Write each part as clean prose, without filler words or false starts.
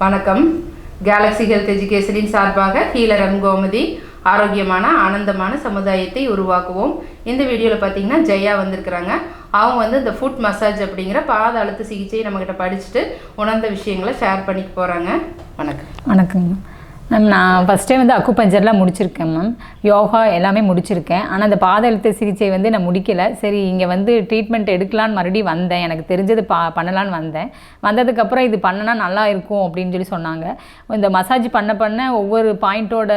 வணக்கம். Galaxy health எஜுகேஷனின் சார்பாக healer M Gomathi ஆரோக்கியமான ஆனந்தமான சமுதாயத்தை உருவாக்குவோம். இந்த வீடியோவில் பார்த்தீங்கன்னா ஜெயா வந்திருக்கிறாங்க. அவங்க வந்து இந்த ஃபுட் மசாஜ் அப்படிங்கிற பாத அழுத்த சிகிச்சையை நம்மக்கிட்ட படிச்சுட்டு உணர்ந்த விஷயங்களை ஷேர் பண்ணிக்க போகிறாங்க. வணக்கம். வணக்கங்க மேம். நான் ஃபஸ்ட்டே வந்து அக்குபஞ்சர்லாம் முடிச்சிருக்கேன் மேம். யோகா எல்லாமே முடிச்சிருக்கேன். ஆனால் அந்த பாத அழுத்த சிகிச்சை வந்து நான் முடிக்கலை. சரி, இங்கே வந்து ட்ரீட்மெண்ட் எடுக்கலான்னு மறுபடியும் வந்தேன். எனக்கு தெரிஞ்சது பண்ணலான்னு வந்தேன். வந்ததுக்கப்புறம் இது பண்ணினா நல்லா இருக்கும் அப்படின்னு சொல்லி சொன்னாங்க. இந்த மசாஜ் பண்ண ஒவ்வொரு பாயிண்ட்டோட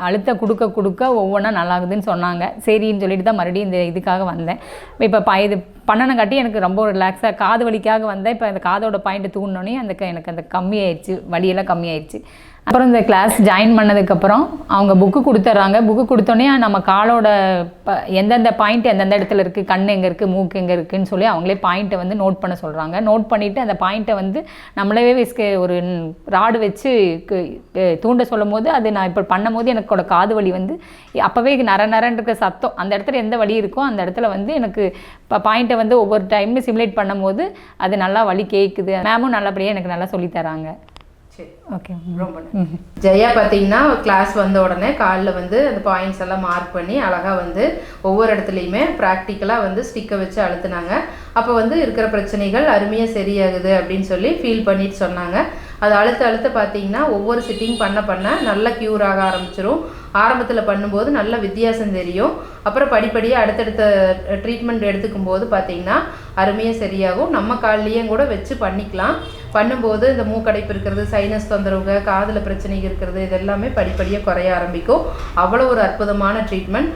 அழுத்த கொடுக்க ஒவ்வொன்றா நல்லாகுதுன்னு சொன்னாங்க. சரின்னு சொல்லிட்டு தான் மறுபடியும் இந்த இதுக்காக வந்தேன். இப்போ இது பண்ணனங்காட்டி எனக்கு ரொம்ப ரிலாக்ஸாக காது வலிக்காக வந்தேன். இப்போ அந்த காதோட பாயிண்ட்டை தூண்டினோடனே எனக்கு அந்த கம்மியாயிடுச்சு, வலியெல்லாம் கம்மியாயிடுச்சு. அப்புறம் இந்த கிளாஸ் ஜாயின் பண்ணதுக்கப்புறம் அவங்க புக்கு கொடுத்துட்றாங்க. புக்கு கொடுத்தோன்னே நம்ம காலோட எந்தெந்த பாயிண்ட் எந்தெந்த இடத்துல இருக்குது, கண் எங்கே இருக்குது, மூக்கு எங்கே இருக்குதுன்னு சொல்லி அவங்களே பாயிண்ட்டை வந்து நோட் பண்ண சொல்கிறாங்க. நோட் பண்ணிவிட்டு அந்த பாயிண்ட்டை வந்து நம்மளவே ஒரு ராடு வச்சு தூண்ட சொல்லும் போது அது நான் இப்போ பண்ணும் போது எனக்கோட காது வலி வந்து அப்போவே நரன்னு இருக்க சத்தம், அந்த இடத்துல எந்த வலி இருக்கோ அந்த இடத்துல வந்து எனக்கு பாயிண்ட்டை வந்து ஒவ்வொரு டைமும் சிமுலேட் பண்ணும் போது அது நல்லா வலி கேட்குது. மேமும் நல்லபடியாக எனக்கு நல்லா சொல்லித்தராங்க. ஓகே, ரொம்ப ஜெயா பார்த்தீங்கன்னா கிளாஸ் வந்த உடனே காலில் வந்து அந்த பாயிண்ட்ஸ் எல்லாம் மார்க் பண்ணி அழகாக வந்து ஒவ்வொரு இடத்துலையுமே ப்ராக்டிக்கலாக வந்து ஸ்டிக்கை வச்சு அழுத்துனாங்க. அப்போ வந்து இருக்கிற பிரச்சனைகள் அருமையாக சரியாகுது அப்படின்னு சொல்லி ஃபீல் பண்ணிட்டு சொன்னாங்க. அது அழுத்த பார்த்தீங்கன்னா ஒவ்வொரு சிட்டிங் பண்ண நல்ல க்யூர் ஆக ஆரம்பிச்சிடும். ஆரம்பத்தில் பண்ணும்போது நல்ல வித்தியாசம் தெரியும். அப்புறம் படிப்படியாக அடுத்தடுத்த ட்ரீட்மெண்ட் எடுத்துக்கும் போது பார்த்தீங்கன்னா அருமையாக சரியாகும். நம்ம கால்லையும் கூட வச்சு பண்ணிக்கலாம். பண்ணும்போது இந்த மூக்கடைப்பு இருக்கிறது, சைனஸ் தொந்தரவுங்க, காதில் பிரச்சனை இருக்கிறது, இது எல்லாமே படிப்படியாக குறைய ஆரம்பிக்கும். அவ்வளோ ஒரு அற்புதமான ட்ரீட்மெண்ட்.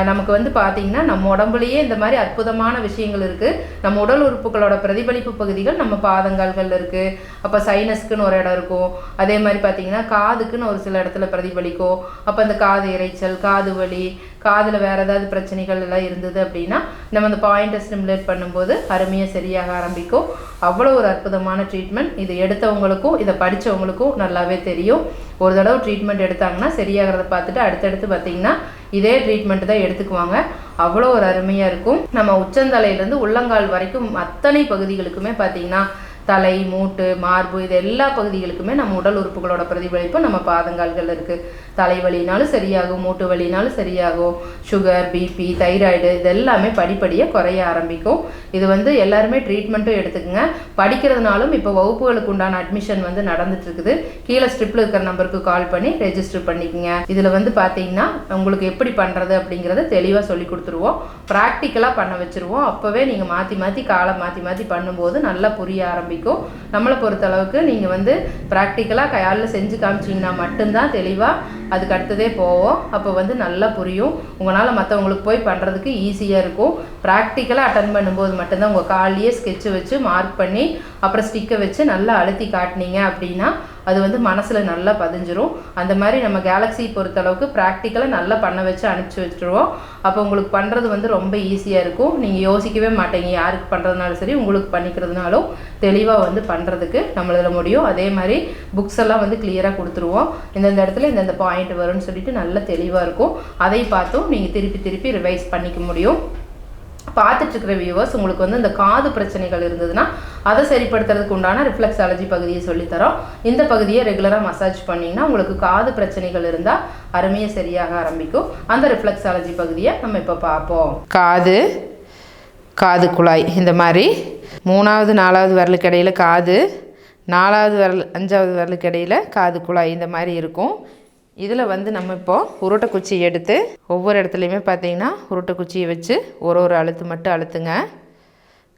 நமக்கு வந்து பார்த்திங்கன்னா நம்ம உடம்புலையே இந்த மாதிரி அற்புதமான விஷயங்கள் இருக்குது. நம்ம உடல் உறுப்புகளோட பிரதிபலிப்பு பகுதிகள் நம்ம பாதங்கால்களில் இருக்குது. அப்போ சைனஸ்க்குன்னு ஒரு இடம் இருக்கும். அதே மாதிரி பார்த்திங்கன்னா காதுக்குன்னு ஒரு சில இடத்துல பிரதிபலிக்கும். அப்போ அந்த காது இறைச்சல், காது வலி, காதில் வேறு ஏதாவது பிரச்சனைகள் எல்லாம் இருந்தது அப்படின்னா நம்ம அந்த பாயிண்ட்டை ஸ்டிமுலேட் பண்ணும்போது அருமையாக சரியாக ஆரம்பிக்கும். அவ்வளோ ஒரு அற்புதமான ட்ரீட்மெண்ட். இது எடுத்தவங்களுக்கும் இதை படித்தவங்களுக்கும் நல்லாவே தெரியும். ஒரு தடவை ட்ரீட்மெண்ட் எடுத்தாங்கன்னா சரியாகிறத பார்த்துட்டு அடுத்தடுத்து பார்த்திங்கன்னா இதே ட்ரீட்மெண்ட் தான் எடுத்துக்குவாங்க. அவ்வளோ ஒரு அருமையாக இருக்கும். நம்ம உச்சந்தலையிலேருந்து உள்ளங்கால் வரைக்கும் அத்தனை பகுதிகளுக்குமே பார்த்திங்கன்னா தலை, மூட்டு, மார்பு, இது எல்லா பகுதிகளுக்குமே நம்ம உடல் உறுப்புகளோட பிரதிபலிப்பு நம்ம பாதங்கால்கள் இருக்குது. தலைவலினாலும் சரியாகும், மூட்டு வலினாலும் சரியாகும். சுகர், பிபி, தைராய்டு இது எல்லாமே படிப்படியாக குறைய ஆரம்பிக்கும். இது வந்து எல்லாருமே ட்ரீட்மெண்ட்டும் எடுத்துக்கோங்க. படிக்கிறதுனாலும் இப்போ வகுப்புகளுக்கு உண்டான அட்மிஷன் வந்து நடந்துட்டு இருக்குது. கீழே ஸ்ட்ரிப்பில் இருக்கிற நம்பருக்கு கால் பண்ணி ரெஜிஸ்டர் பண்ணிக்கோங்க. இதில் வந்து பார்த்தீங்கன்னா உங்களுக்கு எப்படி பண்ணுறது அப்படிங்கிறத தெளிவாக சொல்லி கொடுத்துருவோம். ப்ராக்டிக்கலாக பண்ண வச்சுருவோம். அப்போவே நீங்கள் மாற்றி காலை மாற்றி பண்ணும்போது நல்லா புரிய ஆரம்பிக்கும். நம்மளை பொறுத்த அளவுக்கு நீங்கள் வந்து ப்ராக்டிக்கலாக கையால் செஞ்சு காமிச்சிங்கன்னா மட்டும்தான் தெளிவாக அதுக்கு அடுத்ததே போவோம். அப்போ வந்து நல்லா புரியும். உங்களால் மற்றவங்களுக்கு போய் பண்ணுறதுக்கு ஈஸியாக இருக்கும். ப்ராக்டிக்கலாக அட்டன் பண்ணும்போது மட்டும்தான் உங்கள் காலையே ஸ்கெட்சு வச்சு மார்க் பண்ணி அப்புறம் ஸ்டிக்கை வச்சு நல்லா அழுத்தி காட்டினீங்க அப்படின்னா அது வந்து மனசில் நல்லா பதிஞ்சிரும். அந்த மாதிரி நம்ம கேலக்ஸி பொறுத்தளவுக்கு ப்ராக்டிக்கலாக நல்லா பண்ண வச்சு அனுப்பிச்சி வச்சுருவோம். அப்போ உங்களுக்கு பண்ணுறது வந்து ரொம்ப ஈஸியாக இருக்கும். நீங்கள் யோசிக்கவே மாட்டீங்க. யாருக்கு பண்ணுறதுனாலும் சரி, உங்களுக்கு பண்ணிக்கிறதுனாலும் தெளிவாக வந்து பண்ணுறதுக்கு நம்மளால் முடியும். அதே மாதிரி புக்ஸ் எல்லாம் வந்து கிளியராக கொடுத்துருவோம். இந்தந்த இடத்துல இந்தந்த பாயிண்ட் வரும்னு சொல்லிட்டு நல்லா தெளிவாக இருக்கும். அதை பார்த்தும் நீங்கள் திருப்பி ரிவைஸ் பண்ணிக்க முடியும். பார்த்துட்ருக்கிற வியூவர்ஸ், உங்களுக்கு வந்து இந்த காது பிரச்சனைகள் இருந்ததுன்னா அதை சரிப்படுத்துறதுக்கு உண்டான ரிஃப்ளெக்ஸாலஜி பகுதியை சொல்லித்தரோம். இந்த பகுதியை ரெகுலராக மசாஜ் பண்ணிங்கன்னா உங்களுக்கு காது பிரச்சனைகள் இருந்தால் அருமையாக சரியாக ஆரம்பிக்கும். அந்த ரிஃப்ளெக்ஸாலஜி பகுதியை நம்ம இப்போ பார்ப்போம். காது குழாய் இந்த மாதிரி 3வது 4வது விரலுக்கு இடையில் காது, 4வது விரல் 5வது விரலுக்கு இடையில் காது குழாய் இந்த மாதிரி இருக்கும். இதில் வந்து நம்ம இப்போது உருட்டைக்குச்சி எடுத்து ஒவ்வொரு இடத்துலையுமே பார்த்திங்கன்னா உருட்டைக்குச்சியை வச்சு ஒரு அழுத்து மட்டும் அழுத்துங்க.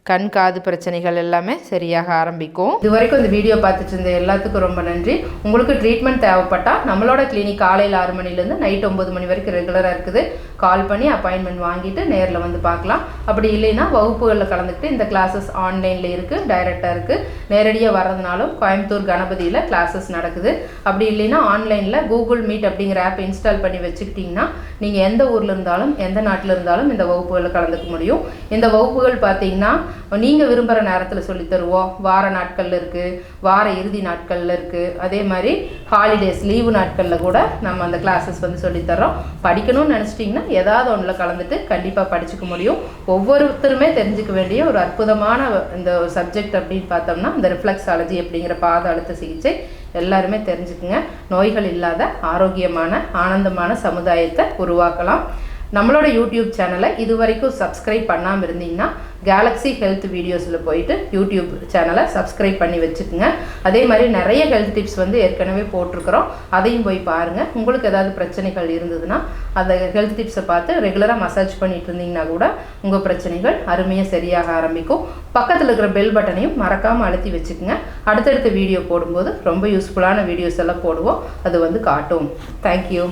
கண் காது பிரச்சனைகள் எல்லாமே சரியாக ஆரம்பிக்கும். இது வரைக்கும் இந்த வீடியோ பார்த்துட்டு இருந்த எல்லாத்துக்கும் ரொம்ப நன்றி. உங்களுக்கு ட்ரீட்மெண்ட் தேவைப்பட்டால் நம்மளோட கிளினிக் காலையில் 6 மணிலேருந்து நைட் 9 மணி வரைக்கும் ரெகுலராக இருக்குது. கால் பண்ணி அப்பாயின்மெண்ட் வாங்கிட்டு நேரில் வந்து பார்க்கலாம். அப்படி இல்லைன்னா வகுப்புகளில் கலந்துக்கிட்டு இந்த கிளாஸஸ் ஆன்லைனில் இருக்குது, டைரெக்டாக இருக்குது. நேரடியாக வர்றதுனாலும் கோயம்புத்தூர் கணபதியில் கிளாஸஸ் நடக்குது. அப்படி இல்லைன்னா ஆன்லைனில் கூகுள் மீட் அப்படிங்கிற ஆப் இன்ஸ்டால் பண்ணி வச்சுக்கிட்டிங்கன்னா நீங்கள் எந்த ஊரில் இருந்தாலும் எந்த நாட்டில் இருந்தாலும் இந்த வகுப்புகளில் கலந்துக்க முடியும். இந்த வகுப்புகள் பார்த்திங்கன்னா நீங்கள் விரும்புகிற நேரத்தில் சொல்லித்தருவோம். வார நாட்களில் இருக்குது, வார இறுதி நாட்களில் இருக்குது. அதே மாதிரி ஹாலிடேஸ் லீவு நாட்களில் கூட நம்ம அந்த கிளாஸஸ் வந்து சொல்லித்தரோம். படிக்கணும்னு நினச்சிட்டிங்கன்னா ஏதாவது ஒன்றில் கலந்துட்டு கண்டிப்பாக படிச்சுக்க முடியும். ஒவ்வொருத்தருமே தெரிஞ்சுக்க வேண்டிய ஒரு அற்புதமான இந்த சப்ஜெக்ட் அப்படின்னு பார்த்தோம்னா இந்த ரிஃப்ளெக்ஸாலஜி அப்படிங்கிற பாத அழுத்த சிகிச்சை. எல்லாருமே தெரிஞ்சுக்குங்க. நோய்கள் இல்லாத ஆரோக்கியமான ஆனந்தமான சமுதாயத்தை உருவாக்கலாம். நம்மளோட யூடியூப் சேனலை இது வரைக்கும் சப்ஸ்கிரைப் பண்ணாமல் இருந்தீங்கன்னா கேலக்ஸி ஹெல்த் வீடியோஸில் போயிட்டு யூடியூப் சேனலை சப்ஸ்கிரைப் பண்ணி வச்சுக்கோங்க. அதே மாதிரி நிறைய ஹெல்த் டிப்ஸ் வந்து ஏற்கனவே போட்டிருக்கிறோம், அதையும் போய் பாருங்கள். உங்களுக்கு ஏதாவது பிரச்சனைகள் இருந்ததுன்னா அந்த ஹெல்த் டிப்ஸை பார்த்து ரெகுலராக மசாஜ் பண்ணிட்டு இருந்தீங்கன்னா கூட உங்கள் பிரச்சனைகள் அருமையாக சரியாக ஆரம்பிக்கும். பக்கத்தில் இருக்கிற பெல் பட்டனையும் மறக்காமல் அழுத்தி வச்சுக்கோங்க. அடுத்தடுத்த வீடியோ போடும்போது ரொம்ப யூஸ்ஃபுல்லான வீடியோஸ் எல்லாம் போடுவோம், அது வந்து காட்டும். தேங்க்யூ.